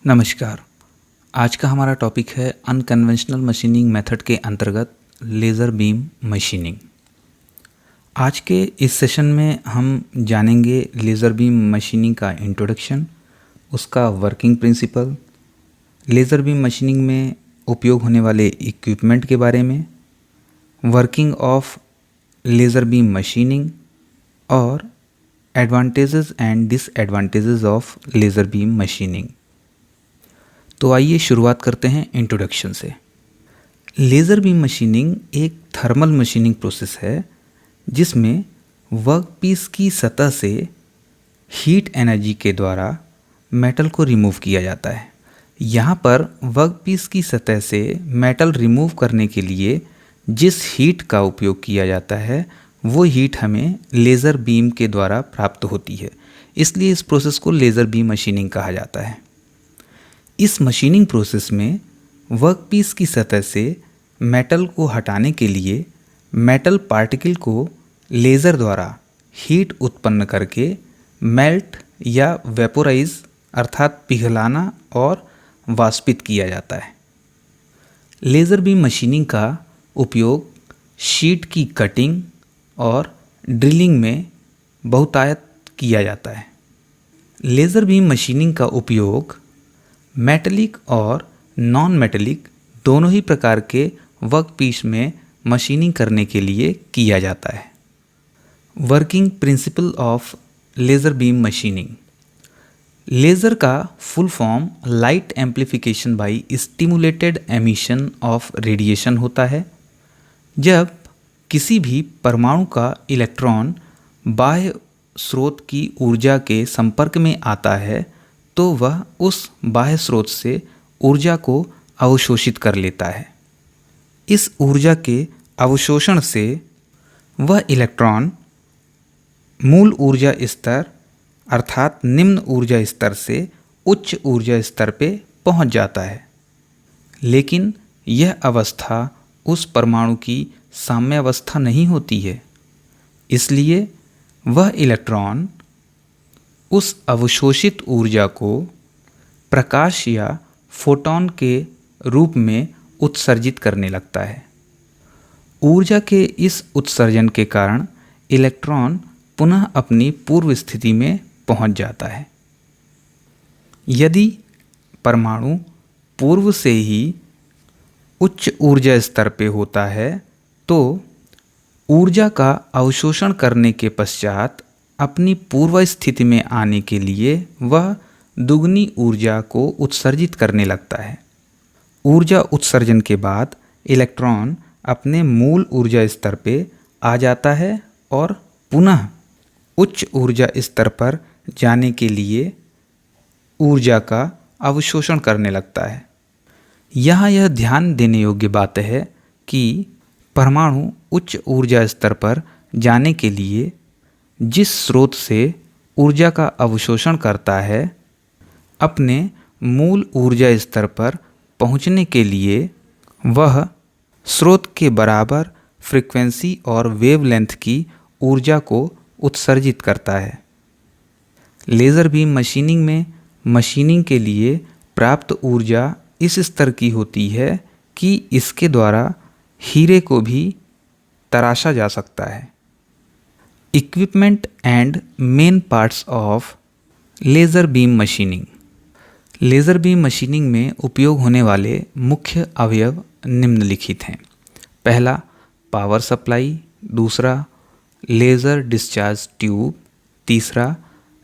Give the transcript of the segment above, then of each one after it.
नमस्कार। आज का हमारा टॉपिक है अनकन्वेंशनल मशीनिंग मेथड के अंतर्गत लेज़र बीम मशीनिंग। आज के इस सेशन में हम जानेंगे लेज़र बीम मशीनिंग का इंट्रोडक्शन, उसका working principle, laser beam machining में उपयोग होने वाले इक्विपमेंट के बारे में, working of laser beam machining और advantages and disadvantages of laser beam machining. तो आइए शुरुआत करते हैं इंट्रोडक्शन से। लेज़र बीम मशीनिंग एक थर्मल मशीनिंग प्रोसेस है जिसमें वर्कपीस की सतह से हीट एनर्जी के द्वारा मेटल को रिमूव किया जाता है। यहाँ पर वर्कपीस की सतह से मेटल रिमूव करने के लिए जिस हीट का उपयोग किया जाता है वो हीट हमें लेज़र बीम के द्वारा प्राप्त होती है, इसलिए इस प्रोसेस को लेज़र बीम मशीनिंग कहा जाता है। इस मशीनिंग प्रोसेस में वर्कपीस की सतह से मेटल को हटाने के लिए मेटल पार्टिकल को लेज़र द्वारा हीट उत्पन्न करके मेल्ट या वेपोराइज अर्थात पिघलाना और वाष्पित किया जाता है। लेज़र बीम मशीनिंग का उपयोग शीट की कटिंग और ड्रिलिंग में बहुतायत किया जाता है। लेज़र बीम मशीनिंग का उपयोग मेटलिक और नॉन मेटलिक दोनों ही प्रकार के वर्कपीस में मशीनिंग करने के लिए किया जाता है। Working principle of laser beam machining. Laser का full form light amplification by stimulated emission of radiation होता है। जब किसी भी परमाणु का इलेक्ट्रॉन बाह्य स्रोत की ऊर्जा के संपर्क में आता है तो वह उस बाह्य स्रोत से ऊर्जा को अवशोषित कर लेता है। इस ऊर्जा के अवशोषण से वह इलेक्ट्रॉन मूल ऊर्जा स्तर अर्थात निम्न ऊर्जा स्तर से उच्च ऊर्जा स्तर पे पहुंच जाता है। लेकिन यह अवस्था उस परमाणु की साम्यावस्था नहीं होती है, इसलिए वह इलेक्ट्रॉन उस अवशोषित ऊर्जा को प्रकाश या फोटॉन के रूप में उत्सर्जित करने लगता है। ऊर्जा के इस उत्सर्जन के कारण इलेक्ट्रॉन पुनः अपनी पूर्व स्थिति में पहुंच जाता है। यदि परमाणु पूर्व से ही उच्च ऊर्जा स्तर पे होता है तो ऊर्जा का अवशोषण करने के पश्चात अपनी पूर्व स्थिति में आने के लिए वह दुगनी ऊर्जा को उत्सर्जित करने लगता है। ऊर्जा उत्सर्जन के बाद इलेक्ट्रॉन अपने मूल ऊर्जा स्तर पे आ जाता है और पुनः उच्च ऊर्जा स्तर पर जाने के लिए ऊर्जा का अवशोषण करने लगता है। यहाँ यह ध्यान देने योग्य बात है कि परमाणु उच्च ऊर्जा स्तर पर जाने के लिए जिस स्रोत से ऊर्जा का अवशोषण करता है, अपने मूल ऊर्जा स्तर पर पहुंचने के लिए वह स्रोत के बराबर फ्रीक्वेंसी और वेवलेंथ की ऊर्जा को उत्सर्जित करता है। लेज़र बीम मशीनिंग में मशीनिंग के लिए प्राप्त ऊर्जा इस स्तर की होती है कि इसके द्वारा हीरे को भी तराशा जा सकता है। Equipment and main parts of laser beam machining. Laser beam machining में उपयोग होने वाले मुख्य अवयव निम्नलिखित हैं। पहला पावर सप्लाई, दूसरा लेज़र डिस्चार्ज ट्यूब, तीसरा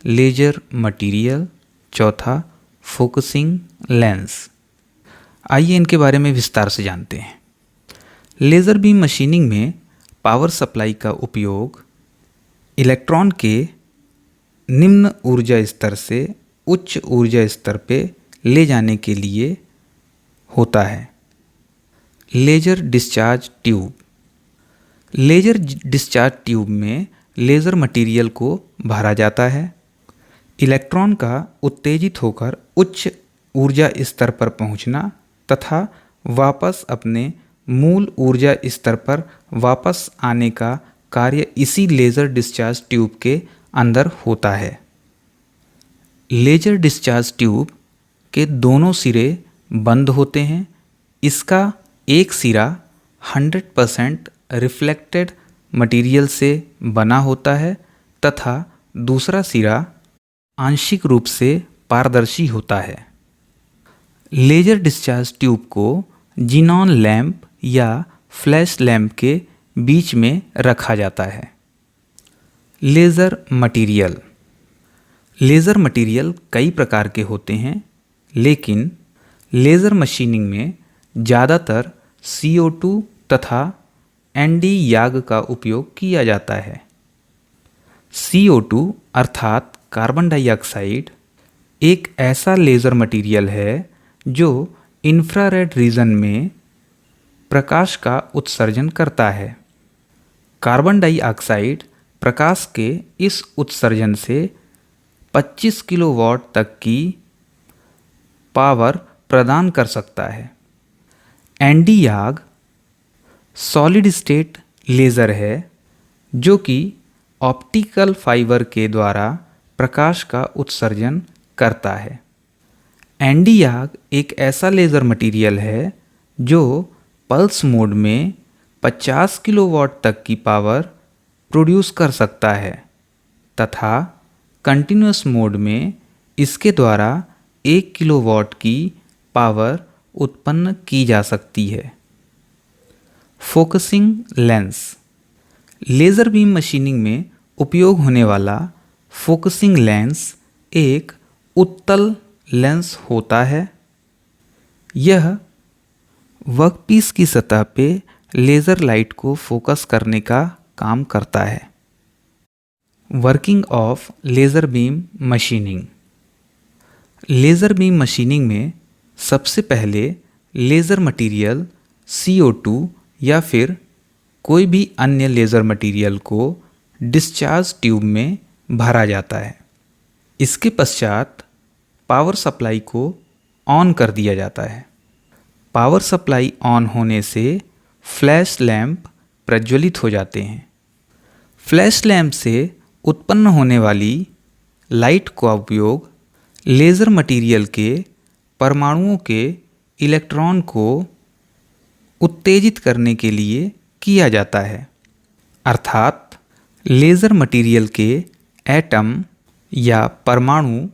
लेज़र मटेरियल, चौथा फोकसिंग लेंस। आइए इनके बारे में विस्तार से जानते हैं। लेज़र बीम मशीनिंग में पावर सप्लाई का उपयोग इलेक्ट्रॉन के निम्न ऊर्जा स्तर से उच्च ऊर्जा स्तर पे ले जाने के लिए होता है। Laser discharge tube. Laser discharge tube में लेज़र मटेरियल को भरा जाता है। इलेक्ट्रॉन का उत्तेजित होकर उच्च ऊर्जा स्तर पर पहुंचना तथा वापस अपने मूल ऊर्जा स्तर पर वापस आने का कार्य इसी लेज़र डिस्चार्ज ट्यूब के अंदर होता है। लेज़र डिस्चार्ज ट्यूब के दोनों सिरे बंद होते हैं। इसका एक सिरा 100% रिफ्लेक्टेड मटेरियल से बना होता है तथा दूसरा सिरा आंशिक रूप से पारदर्शी होता है। लेजर डिस्चार्ज ट्यूब को जीनॉन लैंप या फ्लैश लैंप के बीच में रखा जाता है। Laser material. लेज़र मटेरियल कई प्रकार के होते हैं, लेकिन लेज़र मशीनिंग में ज़्यादातर CO2 तथा ND याग का उपयोग किया जाता है। CO2 अर्थात कार्बन डाइऑक्साइड एक ऐसा लेज़र मटेरियल है जो इंफ्रारेड रीजन में प्रकाश का उत्सर्जन करता है। कार्बन डाइऑक्साइड प्रकाश के इस उत्सर्जन से 25 किलोवाट तक की पावर प्रदान कर सकता है। ND याग सॉलिड स्टेट लेज़र है जो कि ऑप्टिकल फाइबर के द्वारा प्रकाश का उत्सर्जन करता है। ND याग एक ऐसा लेज़र मटेरियल है जो पल्स मोड में 50 किलोवाट तक की पावर प्रोड्यूस कर सकता है तथा कंटिन्यूअस मोड में इसके द्वारा 1 किलोवाट की पावर उत्पन्न की जा सकती है। Focusing lens. Laser beam machining में उपयोग होने वाला फोकसिंग लेंस एक उत्तल लेंस होता है। यह वर्कपीस की सतह पे लेज़र लाइट को फोकस करने का काम करता है। Working of laser beam machining. Laser beam machining में सबसे पहले लेज़र मटेरियल CO2 या फिर कोई भी अन्य लेज़र मटेरियल को डिस्चार्ज ट्यूब में भरा जाता है। इसके पश्चात पावर सप्लाई को ऑन कर दिया जाता है। पावर सप्लाई ऑन होने से फ्लैश लैंप प्रज्वलित हो जाते हैं। फ्लैश लैंप से उत्पन्न होने वाली लाइट का उपयोग लेज़र मटेरियल के परमाणुओं के इलेक्ट्रॉन को उत्तेजित करने के लिए किया जाता है, अर्थात लेज़र मटेरियल के एटम या परमाणु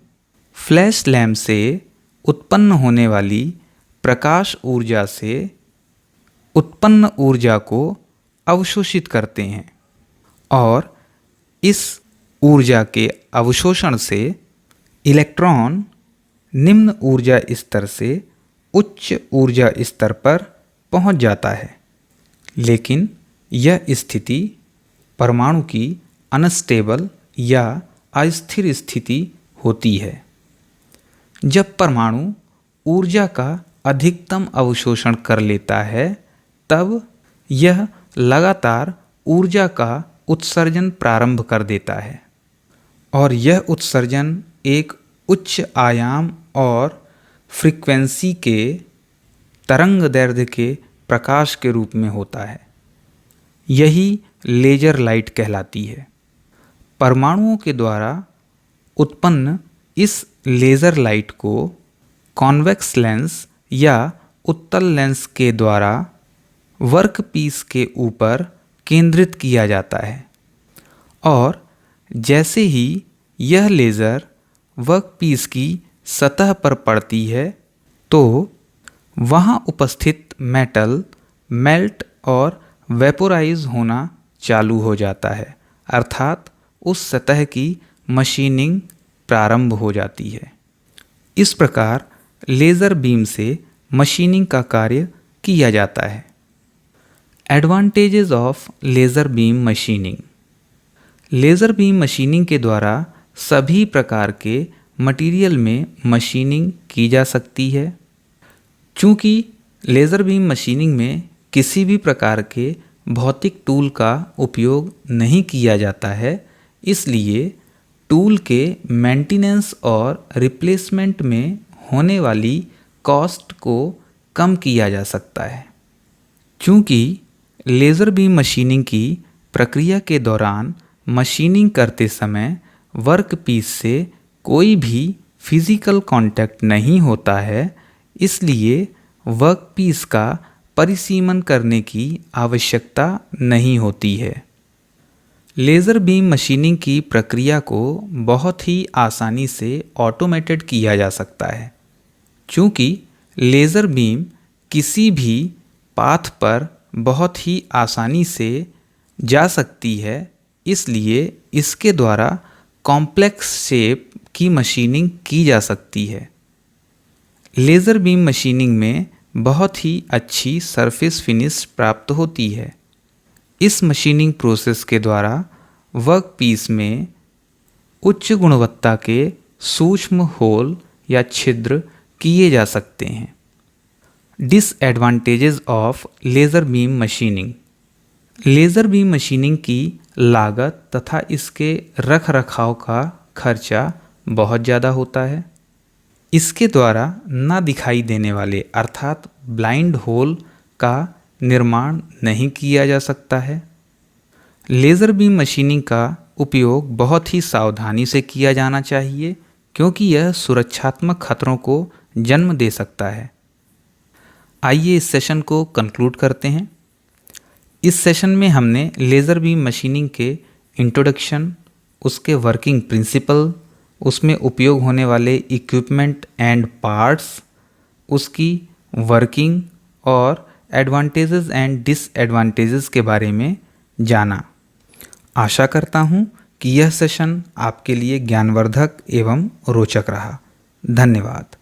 फ्लैश लैंप से उत्पन्न होने वाली प्रकाश ऊर्जा से उत्पन्न ऊर्जा को अवशोषित करते हैं और इस ऊर्जा के अवशोषण से इलेक्ट्रॉन निम्न ऊर्जा स्तर से उच्च ऊर्जा स्तर पर पहुंच जाता है। लेकिन यह स्थिति परमाणु की अनस्टेबल या अस्थिर स्थिति होती है। जब परमाणु ऊर्जा का अधिकतम अवशोषण कर लेता है तब यह लगातार ऊर्जा का उत्सर्जन प्रारंभ कर देता है और यह उत्सर्जन एक उच्च आयाम और फ्रीक्वेंसी के तरंग दैर्ध्य के प्रकाश के रूप में होता है। यही लेज़र लाइट कहलाती है। परमाणुओं के द्वारा उत्पन्न इस लेज़र लाइट को कॉन्वेक्स लेंस या उत्तल लेंस के द्वारा वर्कपीस के ऊपर केंद्रित किया जाता है और जैसे ही यह लेज़र वर्कपीस की सतह पर पड़ती है तो वहाँ उपस्थित मेटल मेल्ट और वेपोराइज होना चालू हो जाता है, अर्थात उस सतह की मशीनिंग प्रारंभ हो जाती है। इस प्रकार लेज़र बीम से मशीनिंग का कार्य किया जाता है। Advantages of laser beam machining. Laser beam machining के द्वारा सभी प्रकार के मटेरियल में मशीनिंग की जा सकती है। चूँकि लेज़र बीम मशीनिंग में किसी भी प्रकार के भौतिक टूल का उपयोग नहीं किया जाता है, इसलिए टूल के मेंटेनेंस और रिप्लेसमेंट में होने वाली कॉस्ट को कम किया जा सकता है। चूँकि लेज़र बीम मशीनिंग की प्रक्रिया के दौरान मशीनिंग करते समय वर्कपीस से कोई भी फिजिकल कांटेक्ट नहीं होता है, इसलिए वर्कपीस का परिसीमन करने की आवश्यकता नहीं होती है। लेज़र बीम मशीनिंग की प्रक्रिया को बहुत ही आसानी से ऑटोमेटेड किया जा सकता है। चूँकि लेज़र बीम किसी भी पाथ पर बहुत ही आसानी से जा सकती है, इसलिए इसके द्वारा कॉम्प्लेक्स शेप की मशीनिंग की जा सकती है। लेज़र बीम मशीनिंग में बहुत ही अच्छी सरफेस फिनिश प्राप्त होती है। इस मशीनिंग प्रोसेस के द्वारा वर्कपीस में उच्च गुणवत्ता के सूक्ष्म होल या छिद्र किए जा सकते हैं। Disadvantages of laser beam machining. Laser beam machining की लागत तथा इसके रख रखाव का खर्चा बहुत ज़्यादा होता है। इसके द्वारा ना दिखाई देने वाले अर्थात ब्लाइंड होल का निर्माण नहीं किया जा सकता है। लेज़र बीम मशीनिंग का उपयोग बहुत ही सावधानी से किया जाना चाहिए, क्योंकि यह सुरक्षात्मक खतरों को जन्म दे सकता है। आइए इस सेशन को कंक्लूड करते हैं। इस सेशन में हमने लेज़र बीम मशीनिंग के इंट्रोडक्शन, उसके वर्किंग प्रिंसिपल, उसमें उपयोग होने वाले इक्विपमेंट एंड पार्ट्स, उसकी वर्किंग और एडवांटेजेस एंड डिसएडवांटेजेस के बारे में जाना। आशा करता हूँ कि यह सेशन आपके लिए ज्ञानवर्धक एवं रोचक रहा। धन्यवाद।